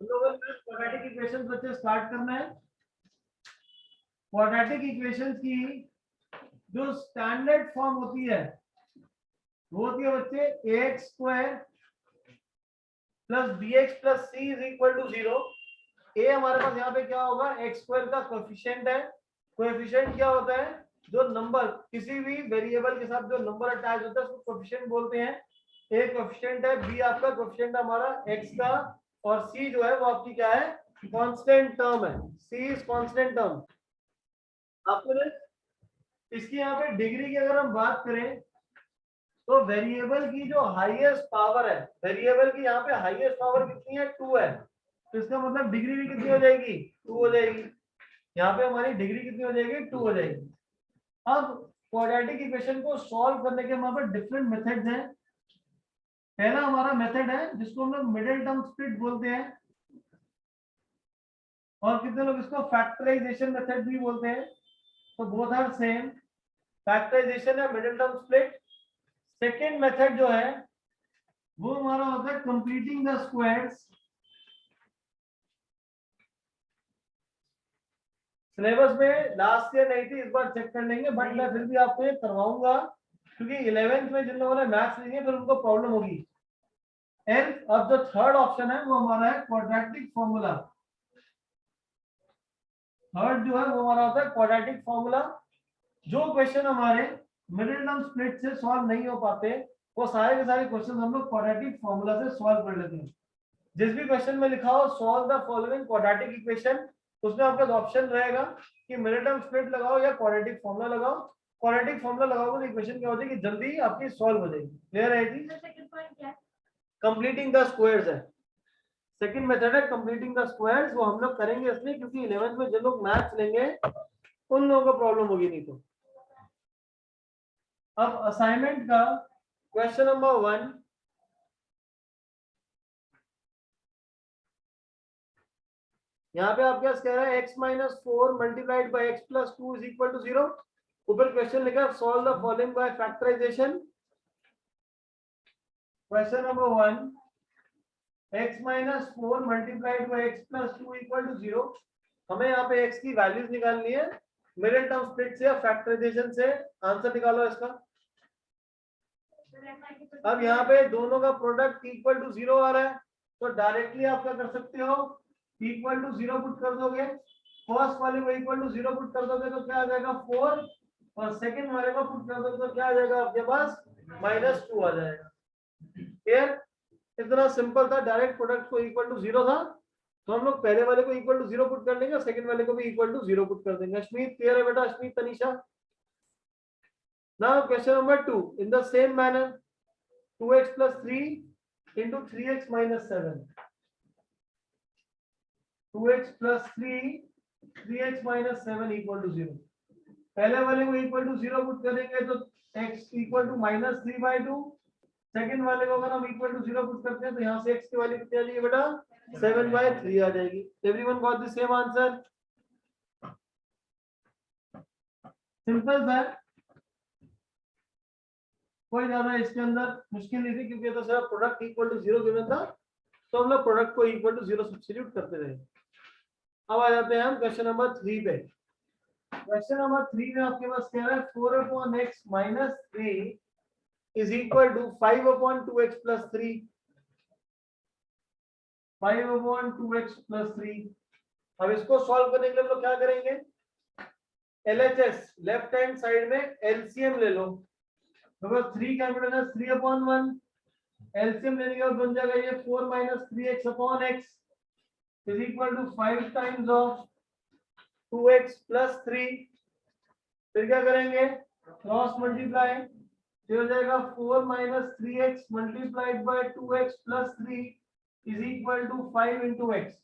हम लोगों ने क्वाड्रेटिक इक्वेशंस बच्चे स्टार्ट करना है। क्वाड्रेटिक इक्वेशंस की जो स्टैंडर्ड फॉर्म होती है वो होती है बच्चे ax square plus bx plus c is equal to 0। a हमारे पास यहाँ पे क्या होगा, x स्क्वायर का कोएफिशिएंट है। कोएफिशिएंट क्या होता है, जो नंबर किसी भी वेरिएबल के साथ जो नंबर अटैच होता है उसको कोएफिशिएंट बोलते हैं। a कोएफिशिएंट है, b आपका कोएफिशिएंट हमारा x का, और c जो है वो आपकी क्या है, कांस्टेंट टर्म है। c is constant term. आपको इसकी यहाँ पे डिग्री की अगर हम बात करें तो वेरिएबल की जो हाईएस्ट पावर है, वेरिएबल की यहाँ पे हाईएस्ट पावर कितनी है, 2 है। तो इसका मतलब डिग्री भी कितनी हो जाएगी, 2 हो जाएगी। यहाँ पे हमारी डिग्री कितनी हो जाएगी, 2 हो जाएगी। अब क्वाड्रेटिक इक्वेशन को सॉल्व करने के हमारे पास डिफरेंट मेथड्स हैं। पहला हमारा मेथड है जिसको हम लोग मिडिल टर्म स्प्लिट बोलते हैं, और कितने लोग इसको फैक्टराइजेशन मेथड भी बोलते हैं। तो बोथ आर सेम, फैक्टराइजेशन या middle term split. Second method जो है वो हमारा होता है कंप्लीटिंग द स्क्वायर्स। सिलेबस में लास्ट ईयर नहीं थी, इस बार चेक कर लेंगे, बट मैं फिर भी आपको ये करवाऊंगा क्योंकि 11th में जिन लोगों ने मैथ्स ली है फिर उनको प्रॉब्लम होगी। एंड अब जो थर्ड ऑप्शन है वो हमारा है क्वाड्रेटिक फॉर्मूला। थर्ड जो है वो हमारा होता है क्वाड्रेटिक फॉर्मूला। जो क्वेश्चन हमारे मिडिल टर्म स्प्लिट से सॉल्व नहीं हो पाते वो सारे के सारे क्वेश्चन हम लोग क्वाड्रेटिक फॉर्मूला से सॉल्व कर लेते हैं। जिस भी क्वेश्चन में लिखा हो solve the following quadratic equation, उसमें आपका ऑप्शन रहेगा कि मिडिल टर्म स्प्लिट लगाओ या क्वाड्रेटिक फॉर्मूला लगाओ। क्वाड्रेटिक फॉर्मूला लगाओगे तो इक्वेशन क्या हो जाएगी, जल्दी आपकी सॉल्व हो जाएगी। क्लियर है जी? सेकंड पॉइंट क्या है, कंप्लीटिंग द स्क्वायर्स है। सेकंड मेथड है कंप्लीटिंग द स्क्वायर्स, वो हम लोग करेंगे इसलिए क्योंकि 11th में जो लोग मैथ्स लेंगे उन लोगों को प्रॉब्लम होगी नहीं तो। अब असाइनमेंट का क्वेश्चन नंबर 1, यहाँ पे आप क्या कह रहे हैं, x minus 4 multiplied by x plus 2 is equal to 0। ऊपर क्वेश्चन लिखा है solve the following by factorization. Question number 1, x minus 4 multiplied by x plus 2 equal to 0। हमें यहाँ पे x की वैल्यूज निकालनी है मिडिल टर्म स्प्लिट से या फैक्टराइजेशन से। आंसर निकालो इसका। अब यहाँ पे दोनों का प्रोडक्ट इक्वल टू 0 आ रहा है, तो डायरेक्टली आप क्या कर सकते हो, इक्वल टू 0 पुट कर दोगे। फर्स्ट वाले को इक्वल टू 0 पुट कर दोगे तो क्या आ जाएगा 4, और सेकंड वाले को पुट कर दोगे तो क्या आ जाएगा आपके पास -2 आ जाएगा। क्लियर? इतना सिंपल था, डायरेक्ट प्रोडक्ट को इक्वल टू 0 था तो हम लोग पहले वाले को इक्वल टू 0 पुट कर देंगे, सेकंड वाले को भी इक्वल टू 0 पुट कर देंगे। अश्मीत क्लियर है बेटा? Ashmeet, Tanisha. Now question number 2, in the same manner 2x plus 3 into 3x minus 7. 2x plus 3, 3x minus 7 equal to 0. पहले वाले को इक्वल टू 0 पुट करेंगे तो x इक्वल टू -3/2। सेकंड वाले को अगर हम इक्वल टू 0 पुट करते हैं तो यहाँ से x की वैल्यू कितनी आ जाएगी बेटा, 7/3 आ जाएगी। Everyone got the same answer? Simple था, कोई ज्यादा इसके अंदर मुश्किल नहीं थी क्योंकि तो सिर्फ प्रोडक्ट इक्वल टू 0 गिवन था तो हम लोग प्रोडक्ट को इक्वल टू 0 सब्स्टिट्यूट करते रहे। अब आ जाते हैं हम क्वेश्चन नंबर 3 पे। क्वेश्चन नंबर 3 में आपके पास क्या है, 4/x minus 3 is equal to 5/2x plus 3। 5/2x plus 3। अब इसको सॉल्व करने के लिए हम लोग क्या करेंगे, LHS लेफ्ट हैंड साइड में LCM ले लो। तो 3 कैपिटल है 3/1, LCM लेने के बाद बन जाएगा ये 4 minus 3x/x is equal to 5 times of 2x plus 3। फिर क्या करेंगे, क्रॉस मल्टीप्लाई, फिर हो जाएगा 4 minus 3x multiplied by 2x plus 3 is equal to 5 into x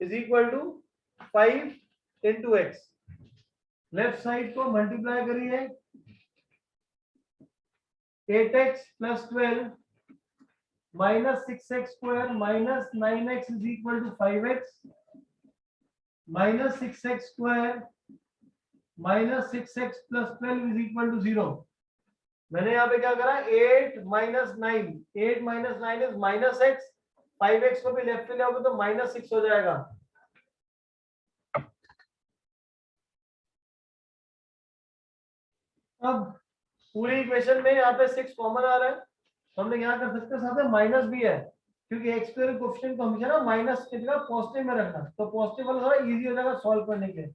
is equal to 5 into x। Left side को मल्टीप्लाई करिए, 8x plus 12 minus 6x square minus 9x is equal to 5x minus 6x square minus 6x plus 12 is equal to 0। मैंने यहाँ पे क्या करा, 8 minus 9, 8 minus 9 is -x, 5x को भी left में ले तो -6 हो जाएगा। अब पूरी इक्वेशन में यहाँ पे 6 कॉमन आ रहा है, तो हमने यहाँ कर सकते हैं, साथ में माइनस भी है, क्योंकि एक्स स्क्वायर कोएफिशिएंट को हमेशा ना माइनस की जगह पॉजिटिव में रखना, तो पॉजिटिव वाला थोड़ा इजी हो जाएगा सॉल्व करने के।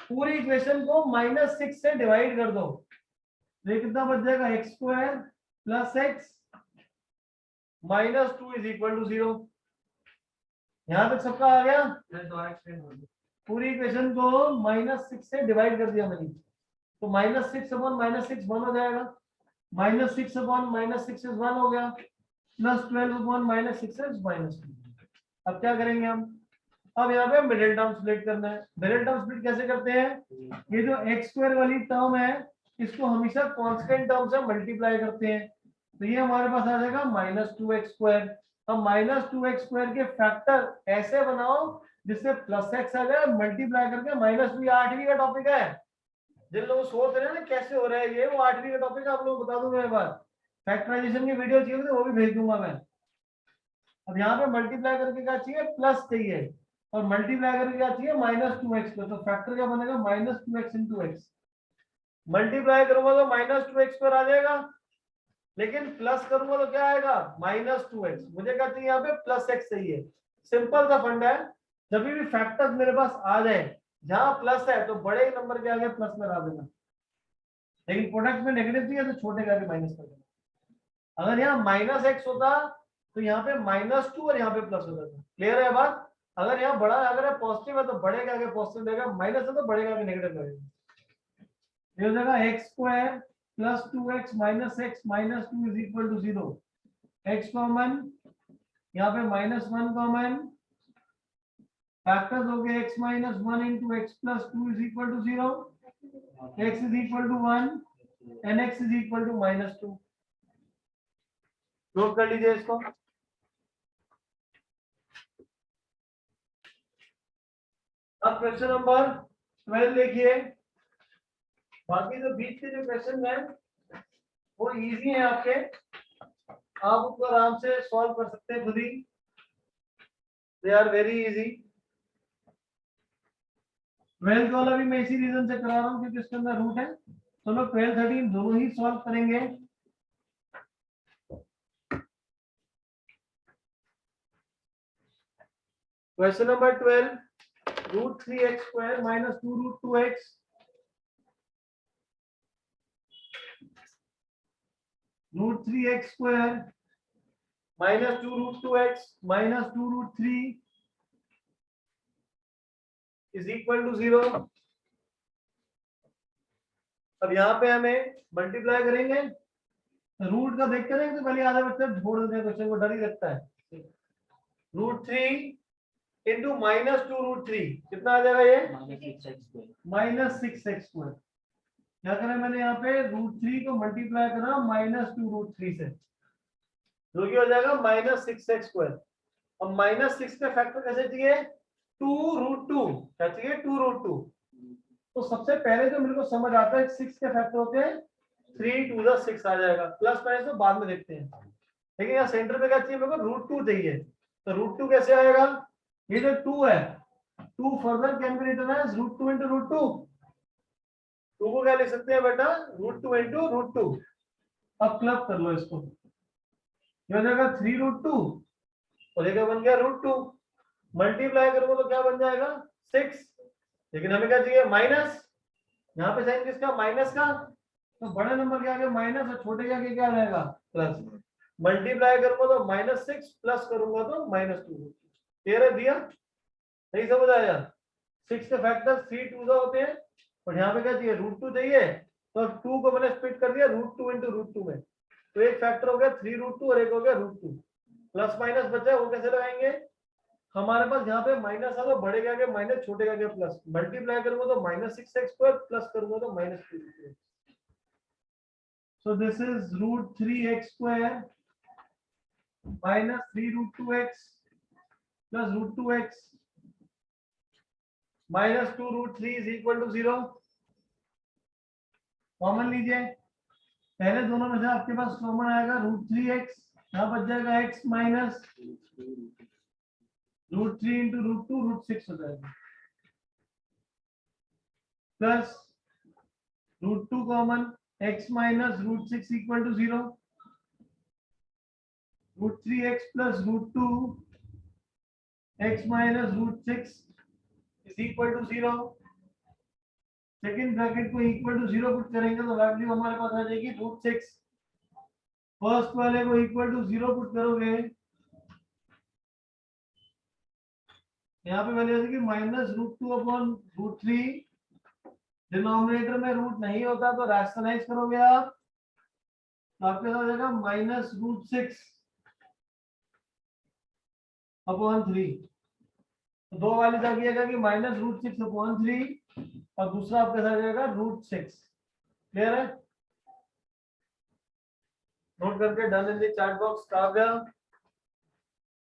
पूरी इक्वेशन को -6 से डिवाइड कर दो, तो ये कितना बच जाएगा, x square plus x -2 is equal to 0। यहाँ तक सबका आ गया। पूरी इक्वेशन को -6 से डिवाइड कर दिया मैंने, तो -6 अपॉन -6 1 हो जाएगा, -6 अपॉन -6 1 हो गया, +12 अपॉन -6 -2। अब क्या करेंगे हम, अब यहाँ पे मिडिल टर्म स्प्लिट करना है। मिडिल टर्म स्प्लिट कैसे करते हैं, ये जो एक्स स्क्वायर वाली टर्म है इसको हमेशा कांस्टेंट टर्म से मल्टीप्लाई करते हैं, तो ये हमारे पास आ जाएगा -2x²। अब -2x² के फैक्टर ऐसे बनाओ जिससे +x आ जाए, मल्टीप्लाई करके -2। 8वीं का टॉपिक है, जिन लोग सोच रहे हैं ना कैसे हो रहा है ये, वो 8वीं का टॉपिक आप लोग बता दूंगा एक बार। फैक्टराइजेशन की वीडियो चाहिए तो वो भी भेज दूंगा मैं। अब यहाँ पे मल्टीप्लाई करके क्या चाहिए, प्लस चाहिए, और मल्टीप्लाई करके क्या चाहिए, -2x, तो फैक्टर क्या बनेगा, -2x इंटू एक्स। मल्टीप्लाई करूंगा तो -2x² आ जाएगा, लेकिन प्लस करूंगा तो क्या आएगा, -2x। मुझे क्या चाहिए, यहाँ पे +x चाहिए। सिंपल सा फंडा है, जब भी फैक्टर मेरे पास आ जाए जहां प्लस है तो बड़े नंबर के आगे प्लस लगा देना, लेकिन प्रोडक्ट में नेगेटिव चाहिए तो छोटे के आगे माइनस कर देना। अगर यहाँ -x होता तो यहाँ पे -2 और यहाँ पे प्लस होता था। क्लियर है बात। अगर यहाँ बड़ा अगर है पॉजिटिव है तो बड़े के आगे पॉजिटिव देगा, माइनस है तो बड़े के आगे नेगेटिव लगेगा। ये हो जाएगा x² plus 2x minus x minus 2 is equal to 0। x common, यहाँ पे -1 कॉमन, फैक्टर्स हो गए x minus 1 into x plus 2 is equal to 0, x is equal to 1 and x is equal to -2। Note कर लीजिए इसको। अब question number 12 देखिए। बाकी जो बीच के जो क्वेश्चन है वो इजी है आपके, आप उसको आराम से सॉल्व कर सकते हैं खुद ही, they are very easy. 12th वाला भी मैं इसी रीजन से करा रहा हूँ क्योंकि इसके अंदर रूट है, तो लोग 12 13 दोनों ही सॉल्व करेंगे। Question number 12, √3x² minus 2√2x √3x² minus 2√2x minus 2√3 is equal to 0। अब यहाँ पे हमें मल्टीप्लाई करेंगे, रूट का देखते रहेंगे तो पहले आधा बच्चा छोड़ देते हैं, क्वेश्चन को डर ही लगता है। √3 इंटू -2√3 कितना आ जाएगा, ये -6x²। क्या करें मैंने यहाँ पे √3 को मल्टीप्लाई करा -2√3 से, जो कि हो जाएगा -6x²। अब -6 का फैक्टर कैसे चाहिए, 2√2, क्या चाहिए 2√2। तो सबसे पहले जो मेरे को समझ आता है 6 के फैक्टर होते हैं 3 2 द 6 आ जाएगा, प्लस माइनस तो बाद में देखते हैं। लेकिन यहाँ सेंटर पे क्या चाहिए मेरे को, √2 चाहिए, तो √2 कैसे आएगा, ये जो 2 है 2 further can be written as √2 into √2। 2 को क्या लिख सकते हैं बेटा, √2 इंटू √2। अब क्लब कर लो इसको, ये हो जाएगा 3√2 और ये बन गया √2। मल्टीप्लाई करोगे तो क्या बन जाएगा 6, लेकिन हमें क्या चाहिए माइनस, यहाँ पे साइन किसका, माइनस का, तो बड़े नंबर के आगे माइनस और छोटे के आगे क्या आ जाएगा प्लस। मल्टीप्लाई करूंगा तो -6 प्लस करूंगा तो -2। क्लियर है दिया, सही समझ आया। 6 के फैक्टर 3 2 होते हैं और यहाँ पे क्या चाहिए √2 चाहिए, तो 2 को मैंने स्प्लिट कर दिया √2 इंटू √2 में, तो एक फैक्टर हो गया 3√2 और एक हो गया √2। प्लस माइनस बचा वो कैसे लगाएंगे, हमारे पास यहाँ पे माइनस है तो बड़े के आगे माइनस छोटे के आगे प्लस, मल्टीप्लाई करूंगा तो -6x² प्लस करूंगा तो -2x। So this is √3x² minus 3√2x plus √2x minus 2√3 is equal to 0। Common लीजिए, पहले दोनों में से आपके पास कॉमन आएगा √3x यहाँ बच जाएगा x माइनस √3 इंटू √2 √6 हो जाएगा plus √2 common x minus √6 equal to 0 √3x plus √2 x minus √6 is equal to 0। Second bracket को इक्वल टू 0 पुट करेंगे तो वैल्यू हमारे पास आ जाएगी √6। फर्स्ट वाले को इक्वल टू 0 पुट करोगे यहाँ पे वैल्यू आ जाएगी -√2 अपॉन √3। डिनोमिनेटर में रूट नहीं होता तो रैशनलाइज करोगे आप तो आपके पास आ जाएगा -√6 अपॉन 3। तो दो वैल्यूज आ गया कि -√6 अपॉन 3 और दूसरा आपके साथ जाएगा √6। क्लियर है? नोट करके done in the chat box. Kavya,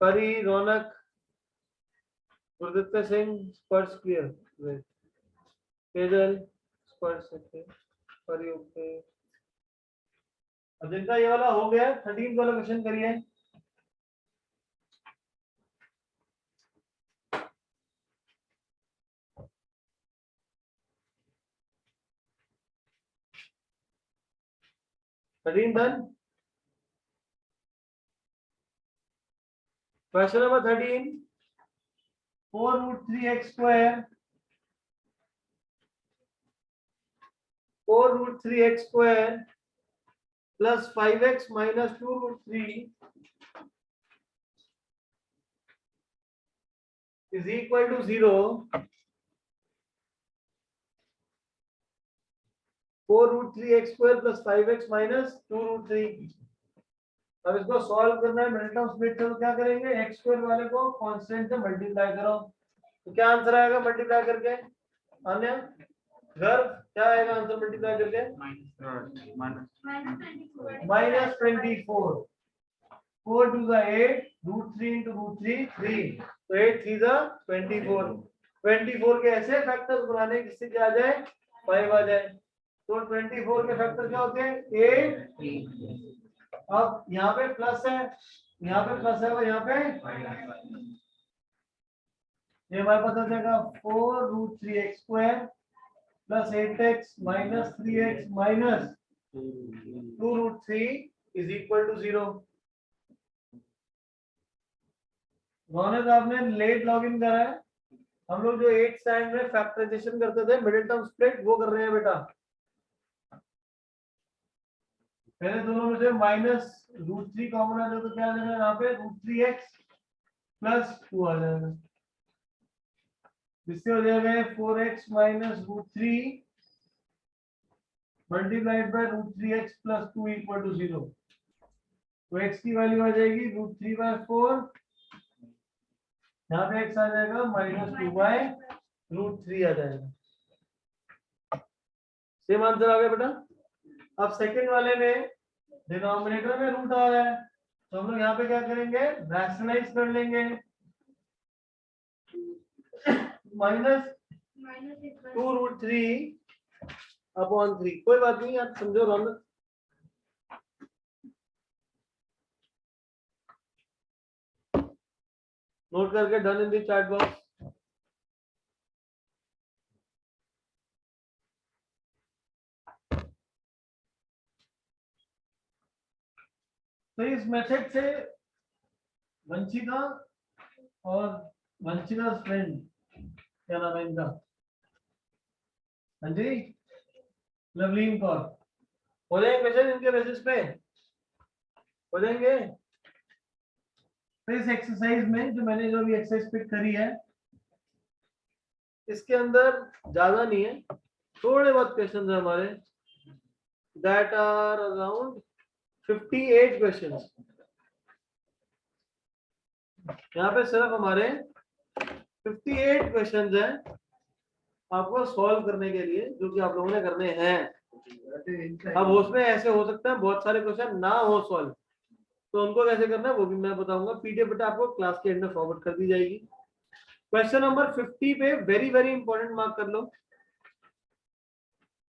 परी, रौनक, गुरदत्त सिंह, स्पर्श क्लियर, केजल स्पर्श परी ओके। अब जिनका ये वाला हो गया 13 वाला क्वेश्चन करिए। Done. Question number 13, 4√3x square 4√3x square plus 5x minus 2√3 is equal to 0। 4√3x square plus 5x minus 2√3। अब इसको सॉल्व करना है मिडिल टर्म स्प्लिट से तो क्या करेंगे, x स्क्वायर वाले को कांस्टेंट से मल्टीप्लाई करो तो क्या आंसर आएगा मल्टीप्लाई करके। अन्य घर क्या आएगा आंसर मल्टीप्लाई करके -24। 4 to the 8 √3 into √3 3 तो 8 3 the 24। 24 के ऐसे फैक्टर्स बनाने जिससे क्या आ जाए 5 आ जाए। तो 24 के फैक्टर क्या होते हैं 8। अब यहाँ पे प्लस है, यहाँ पे प्लस है और यहाँ पे ये हमारे पास आ जाएगा 4√3x square plus 8x minus 3x minus 2√3 is equal to 0। रौनक आपने लेट लॉगिन करा है। हम लोग जो 8 स्टैंड में फैक्टराइजेशन करते थे मिडिल टर्म स्प्लिट वो कर रहे हैं बेटा। पहले दोनों में से -√3 कॉमन आ जाए तो क्या आ जाएगा यहाँ पे √3x प्लस 2 आ जाएगा। इससे हो जाएगा 4x minus √3 multiplied by √3x plus 2 equal to 0। तो x की वैल्यू आ जाएगी √3/4। यहाँ पे x आ जाएगा -2/√3 आ जाएगा। सेम आंसर आ गया बेटा। अब सेकंड वाले में डिनोमिनेटर में रूट आ रहा है तो हम लोग यहाँ पे क्या करेंगे रैशनलाइज कर लेंगे -2√3 अपॉन 3। कोई बात नहीं आप समझो रौनक। नोट करके done in the chat box. तो इस मेथड से वंशिका और वंशिका फ्रेंड क्या नाम है इनका, हाँ जी लवलीन कौर, हो जाएंगे क्वेश्चन इनके बेसिस पे हो जाएंगे। तो इस एक्सरसाइज में जो मैंने जो भी एक्सरसाइज पिक करी है इसके अंदर ज्यादा नहीं है, थोड़े बहुत क्वेश्चन है हमारे दैट आर अराउंड 58 क्वेश्चंस। यहाँ पे सिर्फ हमारे 58 क्वेश्चंस हैं आपको सॉल्व करने के लिए जो कि आप लोगों ने करने हैं। अब उसमें ऐसे हो सकता है बहुत सारे क्वेश्चन ना हो सॉल्व तो उनको कैसे करना है वो भी मैं बताऊंगा। पीडीएफ बेटा आपको क्लास के एंड में फॉरवर्ड कर दी जाएगी। क्वेश्चन नंबर 50 पे वेरी वेरी इंपॉर्टेंट मार्क कर लो।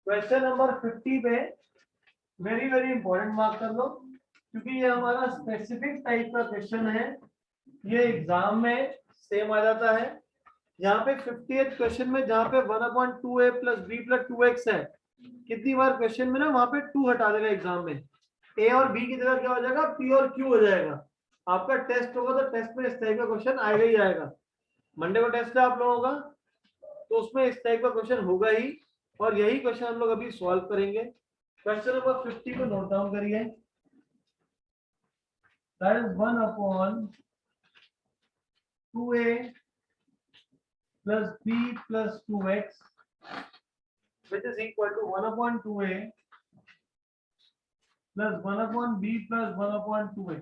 क्वेश्चन नंबर 50 पे वेरी वेरी इंपॉर्टेंट मार्क कर लो क्योंकि ये हमारा स्पेसिफिक टाइप का क्वेश्चन है, ये एग्जाम में सेम आ जाता है। यहाँ पे 50th क्वेश्चन में जहाँ पे 1/2a plus b plus 2x है, कितनी बार क्वेश्चन में ना वहां पे 2 हटा देगा एग्जाम में, a और b की जगह क्या हो जाएगा, p और q हो जाएगा। आपका टेस्ट होगा तो टेस्ट में इस टाइप का क्वेश्चन आएगा ही आएगा। मंडे को टेस्ट है आप लोगों का, तो उसमें इस टाइप का क्वेश्चन होगा ही, और यही क्वेश्चन हम लोग अभी सॉल्व करेंगे। क्वेश्चन नंबर 50 को नोट डाउन करिए। That is 1/2a plus b plus 2x which is equal to 1/2a plus 1/b plus 1/2x।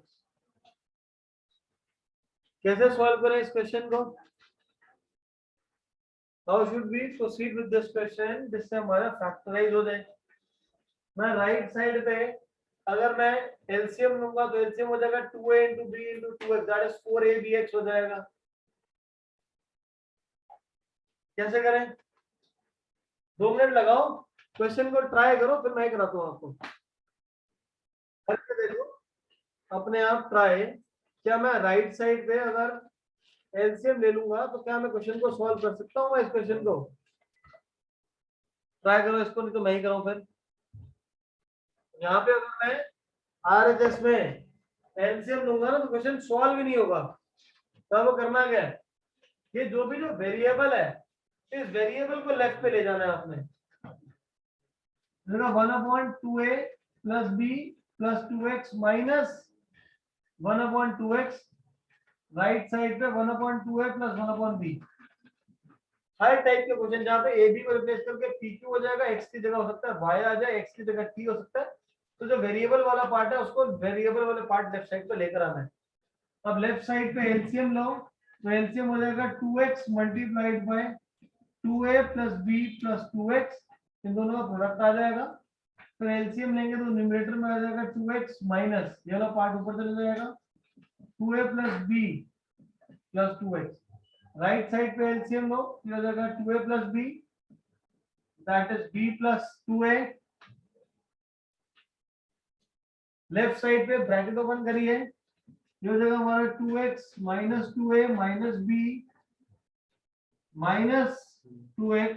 कैसे सॉल्व करें इस क्वेश्चन को? How should we proceed with this question जिससे हमारा फैक्टराइज हो जाए? मैं राइट साइड पे अगर मैं एलसीएम लूंगा तो एलसीएम हो जाएगा 2a into b into 2x, that is 4abx हो जाएगा। कैसे करें? 2 मिनट लगाओ, क्वेश्चन को ट्राई करो, फिर मैं कराता हूँ आपको। करके देखो अपने आप ट्राई। क्या मैं राइट साइड पे अगर एलसीएम ले लूंगा तो क्या मैं क्वेश्चन को सॉल्व कर सकता हूँ? इस क्वेश्चन को ट्राई करो इसको, नहीं तो मैं ही कराऊं फिर। यहाँ पे अगर मैं आरएचएस में एलसीएम लूंगा ना तो क्वेश्चन सॉल्व ही नहीं होगा। तो अब करना क्या है, ये जो वेरिएबल है, इस वेरिएबल को लेफ्ट पे ले जाना है आपने। 1/2a plus b plus 2x minus 1/2x, right side पे 1/2a प्लस 1/b। हर टाइप के क्वेश्चन जहाँ पे ए बी को रिप्लेस करके पी क्यू हो जाएगा, एक्स की जगह हो सकता है वाई आ जाए, एक्स की जगह टी हो सकता है। तो जो वेरिएबल वाला पार्ट है उसको वेरिएबल वाले पार्ट लेफ्ट साइड पे लेकर आना है। अब लेफ्ट साइड पे एलसीएम लो, तो एलसीएम हो जाएगा 2x multiplied by 2a plus b plus 2x, इन दोनों का प्रोडक्ट आ जाएगा। तो एलसीएम लेंगे तो न्यूमरेटर में आ जाएगा 2x माइनस ये वाला पार्ट ऊपर चला जाएगा 2a plus b plus 2x। Right side पे एलसीएम लो, ये हो जाएगा 2a plus b, that is b plus 2a। Left side पे ब्रैकेट ओपन करिए, ये हो जाएगा हमारा 2x minus 2a minus b minus 2x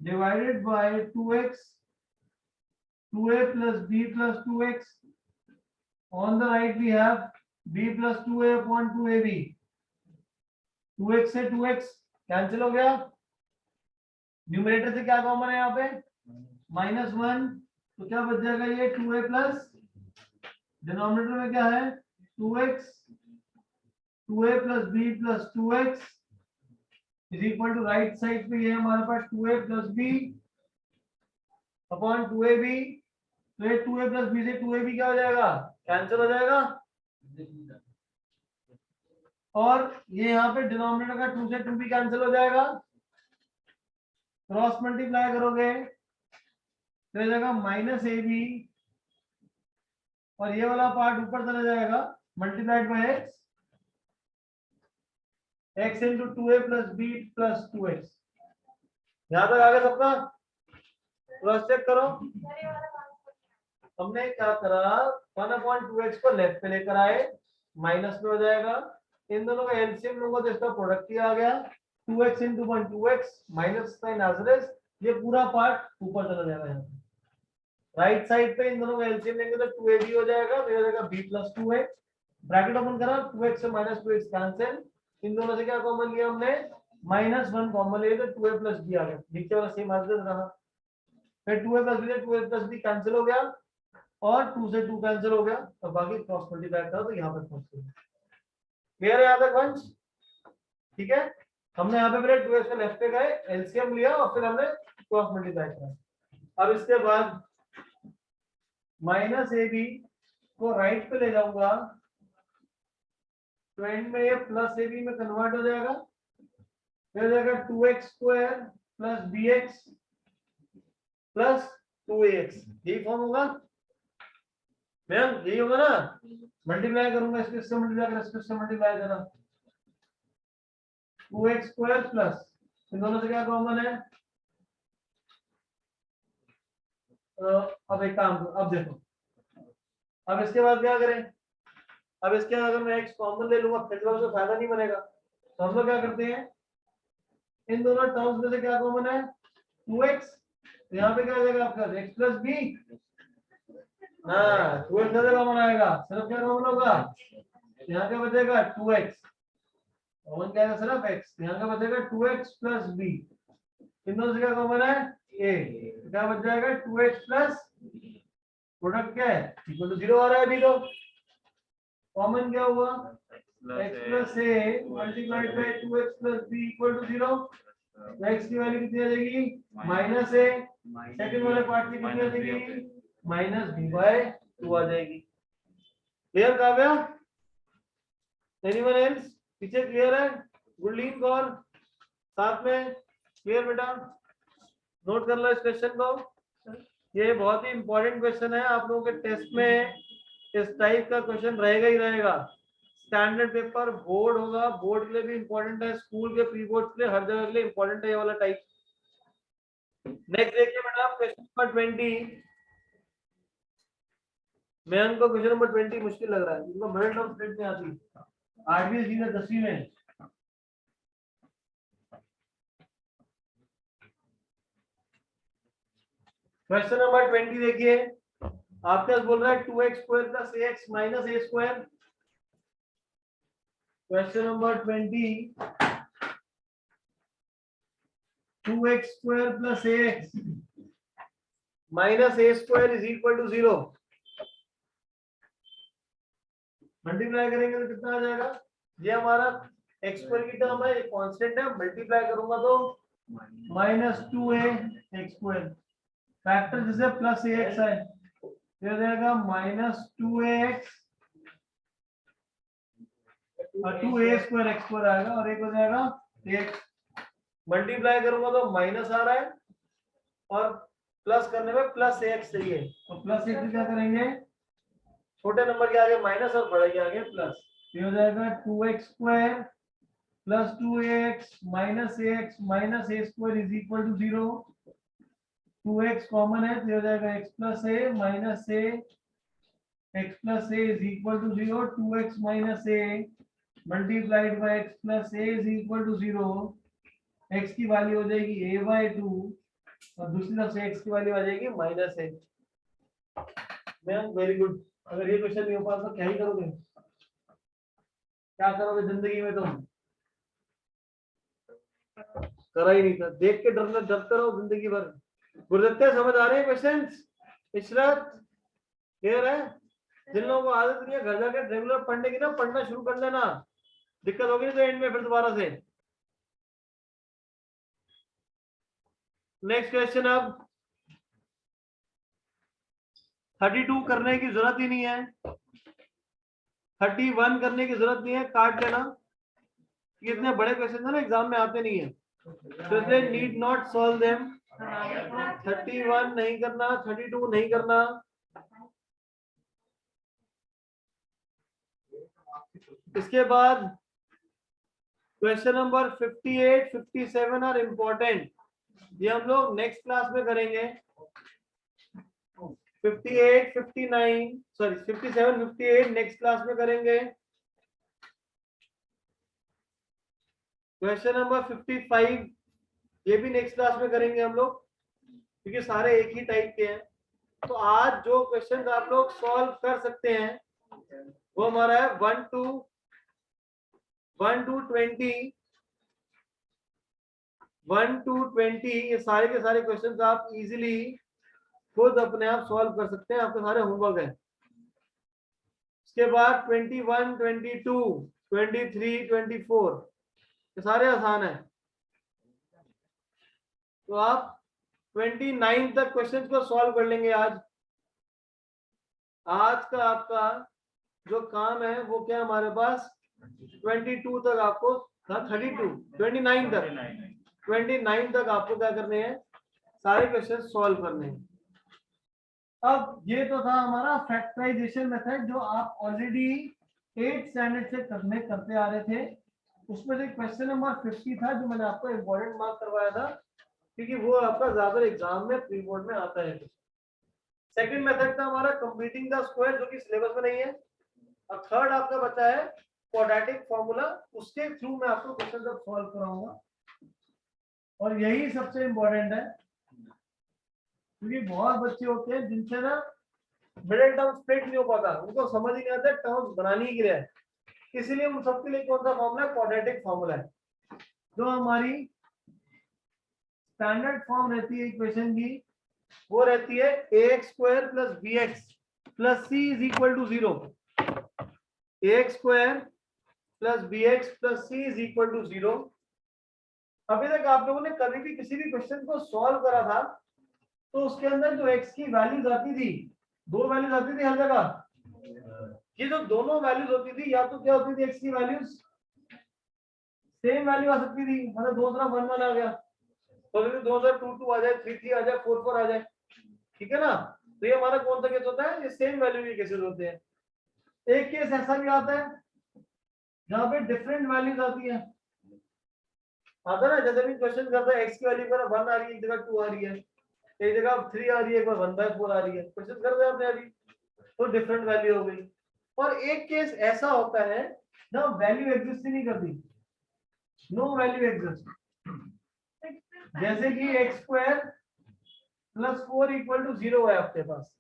divided by 2x 2a plus b plus 2x. On the right we have b plus 2a upon 2ab. 2x से 2x cancel हो गया, numerator से क्या कॉमन है यहाँ पे, -1, तो क्या बच जाएगा ये 2a प्लस, डिनोमिनेटर में क्या है 2x, 2a plus b plus 2x is equal to right side पे ये हमारे पास 2a plus b upon 2ab। तो ये 2a प्लस b से 2ab क्या हो जाएगा, कैंसिल हो जाएगा। और ये यहाँ पे डिनोमिनेटर का 2 से 2 भी कैंसिल हो जाएगा, क्रॉस मल्टीप्लाई करोगे तो हो जाएगा -ab, और ये वाला पार्ट ऊपर चला जाएगा multiplied by x into 2a plus b plus 2x। यहाँ तक आगे सबका क्रॉस चेक करो। हमने क्या करा, 1/2x को लेफ्ट पे लेकर आए, माइनस में हो जाएगा, इन दोनों का एलसीएम लूंगा तो इसका प्रोडक्ट ही आ गया 2x into 2x minus sign as, ये पूरा पार्ट ऊपर चला जाएगा। यहाँ राइट साइड पे इन दोनों का एलसीएम लेंगे तो 2ab हो जाएगा, तो हो जाएगा b plus 2a, bracket open करा, 2x से -2x कैंसिल, इन दोनों से क्या कॉमन लिया हमने, -1 कॉमन लिया तो 2a प्लस b आ गया, नीचे वाला सेम आंसर रहा। फिर 2a प्लस b से 2a प्लस b कैंसिल हो गया और 2 से 2 कैंसिल हो गया, और बाकी क्रॉस मल्टीप्लाई करा तो यहाँ पर पहुंच गया। क्लियर है यहाँ तक वंश? ठीक है, हमने यहाँ पे पहले 2x को लेफ्ट पे गए, एलसीएम लिया और फिर हमने क्रॉस मल्टीप्लाई करा। अब इसके बाद -ab को राइट पे ले जाऊंगा तो एंड में ये +ab में कन्वर्ट हो जाएगा, फिर हो जाएगा 2x square plus bx plus 2ax, यही फॉर्म होगा मैम, यही होगा ना। मल्टीप्लाई करूंगा इसके मल्टीप्लाई करा, इसके मल्टीप्लाई करा, 2x स्क्वायर प्लस, इन दोनों से क्या कॉमन है, अब एक काम, अब देखो, अब इसके बाद क्या करें, अब इसके अगर मैं x कॉमन ले लूंगा फिर तो फायदा नहीं बनेगा, तो हम लोग क्या करते हैं, इन दोनों टर्म्स में से क्या कॉमन है, 2x, तो यहाँ पे क्या हो जाएगा आपका x प्लस बी, हाँ 2x ज्यादा कॉमन आएगा, सिर्फ क्या कॉमन होगा, यहाँ क्या बचेगा 2x, कॉमन क्या है सिर्फ x, यहाँ का बचेगा 2x प्लस बी, इन दोनों से क्या कॉमन है a, क्या बच जाएगा 2x प्लस, प्रोडक्ट क्या है इक्वल टू 0 आ रहा है अभी, तो कॉमन क्या हुआ x plus a multiplied by 2x plus b equal to 0, x की वैल्यू कितनी आ जाएगी माइनस a, सेकंड वाले पार्ट की कितनी आ जाएगी माइनस b बाय 2 आ जाएगी। क्लियर काव्या, एनीवन एल्स, पीछे क्लियर है, गुरलीन कौन साथ में, क्लियर बेटा, नोट कर लो इस क्वेश्चन को, ये बहुत ही इंपॉर्टेंट क्वेश्चन है, आप लोगों के टेस्ट में इस टाइप का क्वेश्चन रहेगा ही रहेगा, स्टैंडर्ड पेपर बोर्ड होगा, बोर्ड के लिए भी इंपॉर्टेंट है, स्कूल के प्री बोर्ड के लिए, हर जगह के लिए इंपॉर्टेंट है ये वाला टाइप। नेक्स्ट देखिए बेटा क्वेश्चन नंबर 20, मयंक को क्वेश्चन नंबर 20 मुश्किल लग रहा है, इनको मिडिल टर्म स्प्लिट में आती है 8वीं 10वीं में। क्वेश्चन नंबर 20 देखिए, आपके पास बोल रहा है 2x square plus ax minus a square. Question number 20, 2x square plus ax minus a square is equal to 0, multiply करेंगे तो कितना आ जाएगा, ये हमारा x स्क्वायर की टर्म है, कांस्टेंट है, मल्टीप्लाई करूंगा तो minus 2a x square, factor जैसे प्लस ax है, ये हो जाएगा माइनस 2ax और 2a स्क्वायर x स्क्वायर आएगा, और एक हो जाएगा x, मल्टीप्लाई करूंगा तो माइनस आ रहा है और प्लस करने में प्लस एक्स चाहिए, तो प्लस एक्स क्या करेंगे, छोटे नंबर के आगे माइनस और बड़े के आगे प्लस, ये हो जाएगा 2x square plus 2ax minus a square is equal to 0, 2x common है तो हो जाएगा x plus a minus a, x plus a is equal to 0, 2x minus a multiplied by x plus a is equal to 0, x की value हो जाएगी a bye 2 और दूसरी तरफ से x की वैल्यू आ जाएगी minus a। Ma'am very good, अगर ये क्वेश्चन नहीं हो पाता तो क्या ही करोगे, क्या करोगे जिंदगी में तुम, करा ही नहीं था, देख के डरना, डरते रहो जिंदगी भर। गुरुदत्ते समझ आ रहे हैं क्वेश्चंस, इशरत क्लियर है, जिन लोगों को आदत नहीं है घर जाके रेगुलर पढ़ने की ना, पढ़ना शुरू कर लेना, दिक्कत होगी तो एंड में फिर दोबारा से। नेक्स्ट क्वेश्चन, अब 32 करने की जरूरत ही नहीं है, 31 करने की जरूरत नहीं है, काट लेना, इतने बड़े क्वेश्चन है ना एग्जाम में आते नहीं है, तो इसलिए नीड नॉट सॉल्व देम। 31 नहीं करना, 32 नहीं करना, इसके बाद क्वेश्चन नंबर 58 57 आर इंपॉर्टेंट, ये हम लोग नेक्स्ट क्लास में करेंगे। 58 59 सॉरी 57 58 नेक्स्ट क्लास में करेंगे। क्वेश्चन नंबर 55 ये भी नेक्स्ट क्लास में करेंगे हम लोग, क्योंकि सारे एक ही टाइप के हैं। तो आज जो क्वेश्चन आप लोग सॉल्व कर सकते हैं वो हमारा है 1 to 20, 1 to 20, ये सारे के सारे क्वेश्चन आप इजीली खुद अपने आप सॉल्व कर सकते हैं, आपके सारे होमवर्क है। इसके बाद 21 22 23 24 ये सारे आसान है, तो आप 29 तक क्वेश्चंस को सॉल्व कर लेंगे आज। आज का आपका जो काम है वो क्या, हमारे पास 22 तक आपको, 32 29 तक आपको क्या करने हैं, सारे क्वेश्चन सॉल्व करने हैं। अब ये तो था हमारा फैक्टराइजेशन मेथड, जो आप ऑलरेडी 8th स्टैंडर्ड से करते आ रहे थे। उसमें से क्वेश्चन नंबर 50 था जो मैंने आपको इम्पोर्टेंट मार्क करवाया था, क्योंकि वो आपका ज्यादा एग्जाम में प्री बोर्ड में आता है। सेकंड मेथड था हमारा कंप्लीटिंग द स्क्वायर, जो कि सिलेबस में नहीं है। और थर्ड आपका बचा है क्वाड्रेटिक फॉर्मूला, उसके थ्रू मैं आपको क्वेश्चन सब सॉल्व कराऊंगा। और यही सबसे इंपॉर्टेंट है, क्योंकि बहुत बच्चे होते हैं जिनसे ना मिडिल टर्म स्प्लिट नहीं हो पाता, उनको समझ ही नहीं आता टर्म्स बनानी ही क्या है। इसीलिए उन सबके लिए कौन सा फॉर्मूला है, क्वाड्रेटिक फॉर्मूला है। जो हमारी स्टैंडर्ड फॉर्म रहती है इक्वेशन की, वो रहती है ax square plus bx plus c is equal to 0। ax square plus bx plus c is equal to 0। अभी तक आप लोगों ने कभी भी किसी भी क्वेश्चन को सॉल्व करा था तो उसके अंदर जो x की वैल्यूज आती थी, दो वैल्यूज आती थी हर जगह। ये जो दोनों वैल्यूज होती थी, या तो क्या होती थी, x की वैल्यूज सेम वैल्यू आ सकती थी, मतलब दो तरफ 1 1 आ गया, तो भी 2 2 आ जाए, 3 3 आ जाए, 4 4 आ जाए, ठीक है ना। तो ये हमारा कौन सा केस होता है, ये सेम वैल्यू के केसेस होते हैं। एक केस ऐसा भी आता है जहां पे डिफरेंट वैल्यूज आती है, आता है ना, जैसे भी क्वेश्चन करता है x की वैल्यू पर 1 आ रही है, एक जगह 2 आ रही है, एक जगह 3 आ रही है, एक बार 1/4 आ रही है, क्वेश्चन कर रहे हैं आपने अभी, तो डिफरेंट वैल्यू हो गई। और एक केस ऐसा होता है जहां वैल्यू एग्जिस्ट ही नहीं करती, नो वैल्यू एग्जिस्ट, जैसे कि x square plus 4 equal to 0 है आपके पास।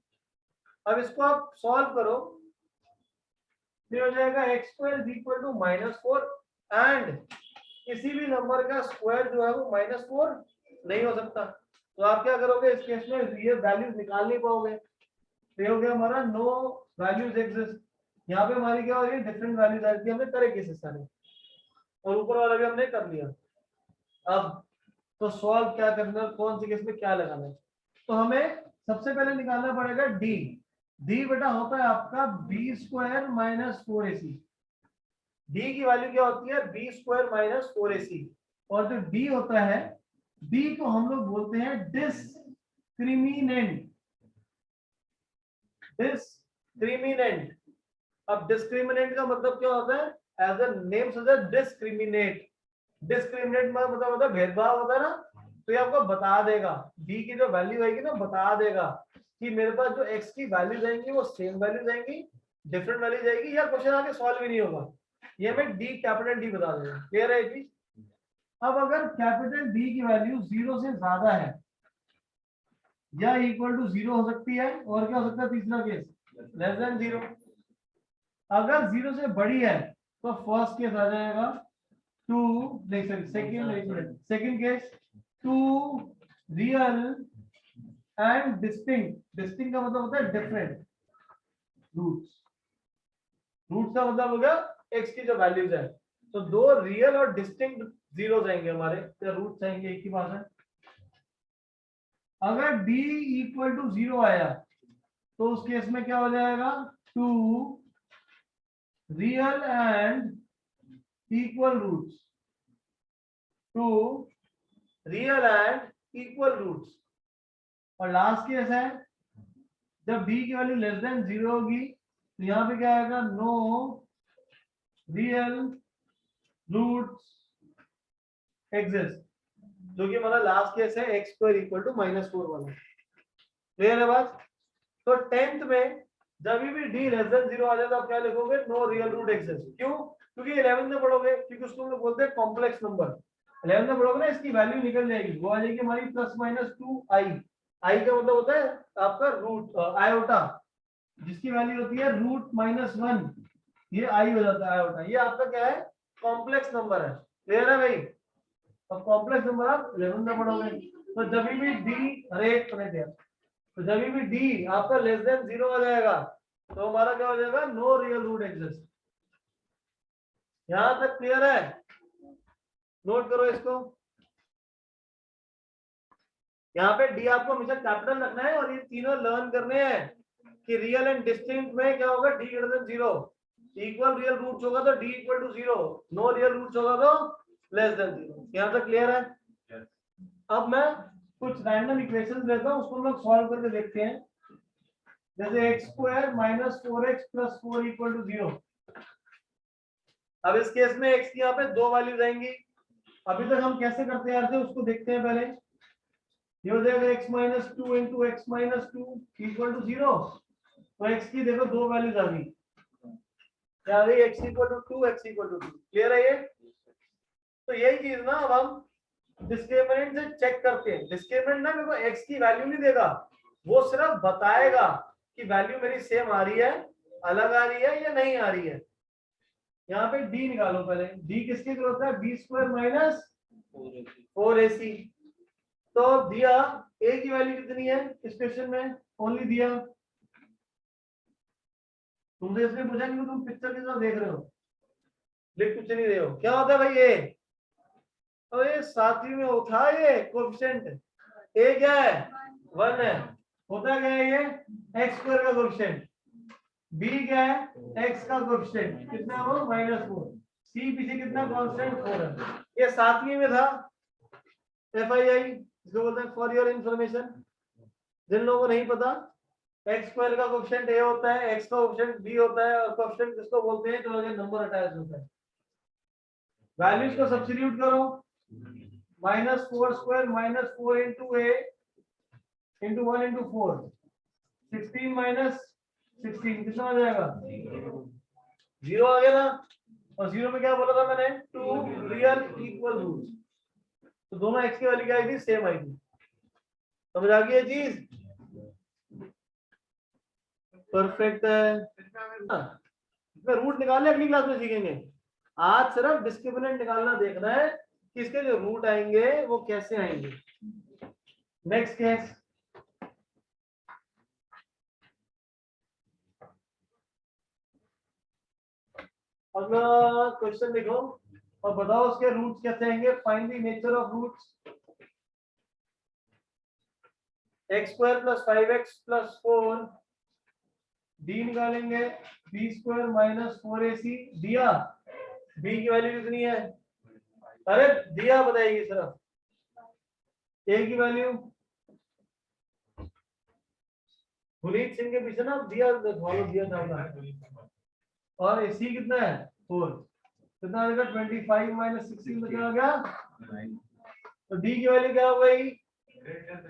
अब इसको आप सॉल्व करो, फिर हो जाएगा x square is equal to -4 and किसी भी नंबर का स्क्वायर जो है वो -4 नहीं हो सकता। तो आप क्या करोगे इस केस में, ये वैल्यूज निकाल नहीं पाओगे, तो ये हो गया हमारा नो वैल्यूज एग्जिस्ट। यहाँ पे हमारी क्या हो रही है, डिफरेंट वैल्यूज आ रही थी, हमने करे केसेस सारे, और ऊपर वाला भी हमने कर लिया। अब तो सॉल्व क्या करना है, कौन से केस में क्या लगाना है, तो हमें सबसे पहले निकालना पड़ेगा डी। डी बेटा होता है आपका B square minus 4ac। D की वैल्यू क्या होती है, बी स्क्वायर माइनस 4ac। और जो डी होता है, डी को हम लोग बोलते हैं डिस्क्रिमिनेंट। डिस्क्रिमिनेंट, अब डिस्क्रिमिनेंट का मतलब क्या होता है, as a name suggest discriminate. Discriminate मतलब होता है भेदभाव होता है ना, तो ये आपको बता देगा, डी की जो वैल्यू आएगी ना बता देगा कि मेरे पास जो x की वैल्यूज आएंगी वो सेम वैल्यूज आएंगी, डिफरेंट वैल्यूज आएगी, या क्वेश्चन आगे सॉल्व ही नहीं होगा, ये हमें डी कैपिटल डी बता देगा। क्लियर है जी। अब अगर कैपिटल डी की वैल्यू 0 से ज्यादा है या इक्वल टू 0 हो सकती है, और क्या हो सकता है तीसरा केस, लेस देन 0। अगर 0 से बड़ी है तो फर्स्ट केस आ जाएगा टू, नहीं sorry second case, two real and distinct. Distinct का मतलब होता है डिफरेंट रूट्स। रूट्स का मतलब हो गया एक्स की जो वैल्यूज है, तो दो रियल और डिस्टिंक्ट जीरो आएंगे हमारे, या रूट्स आएंगे, एक ही बात है। अगर d इक्वल टू 0 आया तो उस केस में क्या हो जाएगा, two real and equal roots, two real and equal roots. और लास्ट केस है जब d की वैल्यू लेस देन 0 होगी, तो यहाँ पे क्या आएगा, नो रियल रूट्स एग्जिस्ट, जो कि हमारा लास्ट केस है x स्क्वायर इक्वल टू -4 वाला। क्लियर है बात। तो 10th में जब भी d लेस देन 0 आ जाए तो आप क्या लिखोगे, नो रियल रूट एग्जिस्ट। क्यों, क्योंकि 11 में पढ़ोगे, क्योंकि उसको हम लोग बोलते हैं कॉम्प्लेक्स नंबर। 11 में पढ़ोगे ना, इसकी वैल्यू निकल जाएगी, वो आ जाएगी हमारी +-2i। i का मतलब होता है आपका रूट आयोटा, जिसकी वैल्यू होती है √-1, ये i हो जाता है आयोटा। ये आपका क्या है, कॉम्प्लेक्स नंबर है। क्लियर है भाई। अब कॉम्प्लेक्स नंबर आप 11 में पढ़ोगे, तो जब भी d रेट पढ़े थे, तो जब भी d आपका लेस देन 0 आ जाएगा तो हमारा क्या हो जाएगा, नो रियल रूट एग्जिस्ट। यहां तक क्लियर है, नोट करो इसको। यहाँ पे d आपको हमेशा कैपिटल रखना है, और ये तीनों लर्न करने हैं कि रियल एंड डिस्टिंक्ट में क्या होगा, d greater than 0, equal real roots होगा तो d equal to 0, no real roots होगा तो लेस देन 0। यहाँ तक क्लियर है। अब मैं कुछ रैंडम इक्वेशंस लेता हूँ, उसको हम लोग सॉल्व करके देखते हैं। जैसे x square minus 4x plus 4 equal to 0। अब इस केस में x की यहाँ पे दो वैल्यूज आएंगी। अभी तक हम कैसे करते आ रहे थे उसको देखते हैं पहले। ये हो जाएगा x minus two into x minus two equal to 0। तो x की देखो दो वैल्यूज आ गई, क्या आ गई? x equal to 2, x equal to 2। Clear है ये? तो यही चीज ना अब हम डिस्क्रिमिनेंट से चेक करते हैं। डिस्क्रिमिनेंट ना मेरे को x की वैल्यू नहीं देगा, वो सिर्फ बताएगा कि वैल्यू मेरी सेम आ रही है, अलग आ रही है या नहीं आ रही है। यहाँ पे d निकालो पहले। d किसकी जरूरत है? b square minus 4ac। तो दिया a की वैल्यू कितनी है इस क्वेश्चन में? ओनली दिया। तुमसे इसलिए पूछा कि तुम पिक्चर के साथ देख रहे हो, लिख कुछ नहीं रहे हो। क्या होता है भाई ये? अरे साथी में उठा ये कोएफिशिएंट। a क्या है? 1 है। होता क्या है ये? x स्क्वायर का कोएफिशिएंट। b क्या है? x का कोएफिशिएंट। कितना वो? -4। c पीछे कितना? कांस्टेंट 4 है। ये सातवीं में था FII, इसको बोलते हैं फॉर योर इंफॉर्मेशन। जिन लोगों को नहीं पता, x स्क्वायर का कोएफिशिएंट a होता है, x का कोएफिशिएंट b होता है, और कोएफिशिएंट किसको बोलते हैं? जो अगर नंबर अटैच होता है। वैल्यूज को सब्स्टिट्यूट करो। -4 square -4 into a into 1 into 4, 16 minus 16 कितना आ जाएगा? 0 आ गया ना। और 0 में क्या बोला था मैंने? 2 रियल इक्वल रूट्स। तो दोनों x की वैल्यू क्या आई थी? सेम आई थी। समझ आ गई ये चीज? परफेक्ट है। इसमें रूट निकालने अगली क्लास में सीखेंगे। आज सिर्फ डिस्क्रिमिनेंट निकालना देखना है कि इसके जो रूट आएंगे वो कैसे आएंगे। Next case. अगला क्वेश्चन देखो और बताओ उसके रूट्स कैसे आएंगे। Find the nature of roots. x square plus 5x plus 4, d निकालेंगे b स्क्वायर माइनस 4ac। दिया b की वैल्यू कितनी है? अरे दिया बताएगी सिर्फ। a की वैल्यू पुनीत सिंह के पीछे ना दिया फॉलो दिया था। और ac कितना है? 4। कितना आ जाएगा? 25 माइनस 16 में क्या आ गया? तो d की वैल्यू क्या हो गई?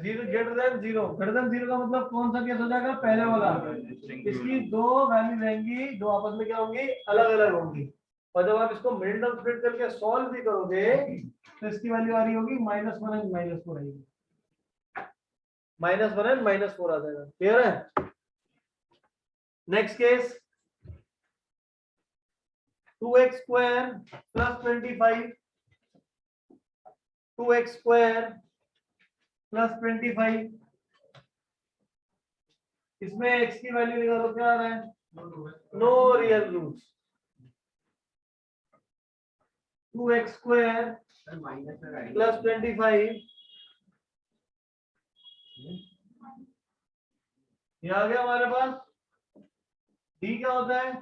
0 ग्रेटर देन 0। ग्रेटर देन 0 का मतलब कौन सा केस हो जाएगा? पहले वाला। इसकी दो वैल्यू रहेंगी, दो आपस में क्या होंगी? अलग अलग होंगी। और जब आप इसको मिडिल टर्म स्प्लिट करके सॉल्व भी करोगे तो इसकी वैल्यू आ रही होगी -1 एंड -4 आएगी। -1 एंड -4 आ जाएगा। क्लियर है? Next case. 2x square plus 25, 2x square plus 25। इसमें x की वैल्यू निकालो। क्या आ रहा है? No real roots. 2x square plus 25, ये आ गया हमारे पास। d क्या होता है?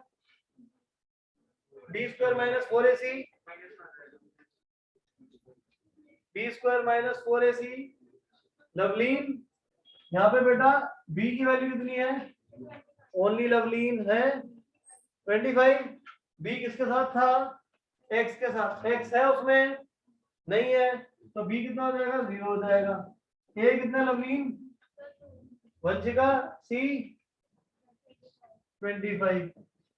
b square minus 4ac, b square minus 4ac। Lovleen यहाँ पे बेटा b की वैल्यू कितनी है? ओनली लवलीन है 25। b किसके साथ था? x के साथ। x है उसमें? नहीं है। तो b कितना हो जाएगा? 0 हो जाएगा। a कितना लवलीन? वंशिका c 25।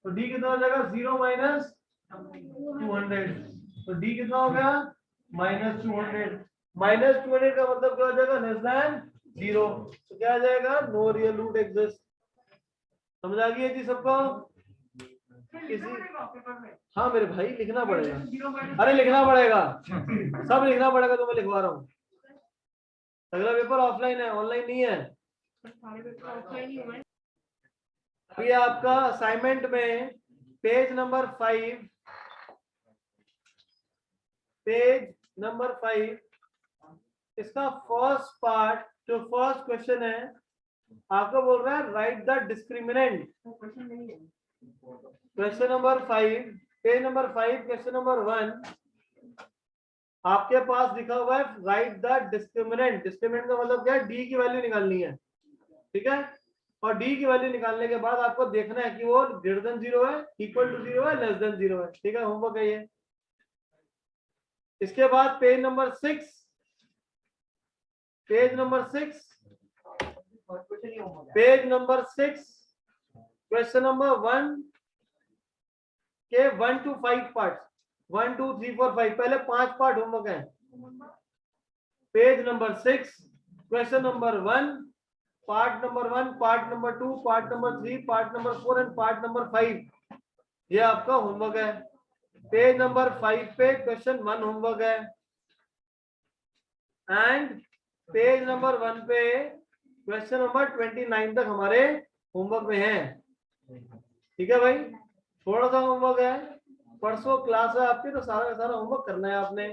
तो d कितना हो जाएगा? 0 माइनस 200। तो d कितना हो गया? -200। -200 का मतलब क्या हो जाएगा? Less than 0। तो क्या आ जाएगा? No real root exist. समझ आ गई है जी सबको? किसी हाँ मेरे भाई लिखना पड़ेगा। अरे लिखना पड़ेगा, सब लिखना पड़ेगा। तो मैं लिखवा रहा हूँ। अगला पेपर ऑफलाइन है, ऑनलाइन नहीं है। ये आपका असाइनमेंट में पेज नंबर 5, पेज नंबर 5, इसका फर्स्ट पार्ट जो फर्स्ट क्वेश्चन है आपको बोल रहा है right the discriminant. Question number 5, page number 5, question number 1 आपके पास लिखा हुआ है राइट द डिस्क्रिमिनेंट। डिस्क्रिमिनेंट का मतलब क्या है? डी की वैल्यू निकालनी है। ठीक है? और डी की वैल्यू निकालने के बाद आपको देखना है कि वो ग्रेटर देन 0 है, इक्वल टू 0 है, लेस देन 0 है। ठीक है? होमवर्क है ये। इसके बाद page number 6, page number 6, page number 6, question number 1 के 1 to 5 पार्ट, 1 2 3 4 5, पहले 5 पार्ट होमवर्क है। Page number 6, question number 1, part number 1, part number 2, part number 3, part number 4 and part number 5, ये आपका होमवर्क है। पेज नंबर 5 पे क्वेश्चन 1 होमवर्क है and page number 1 पे question number 29 तक हमारे होमवर्क में है। ठीक है भाई, थोड़ा सा होमवर्क है, परसों क्लास है आपकी, तो सारा का सारा होमवर्क करना है आपने।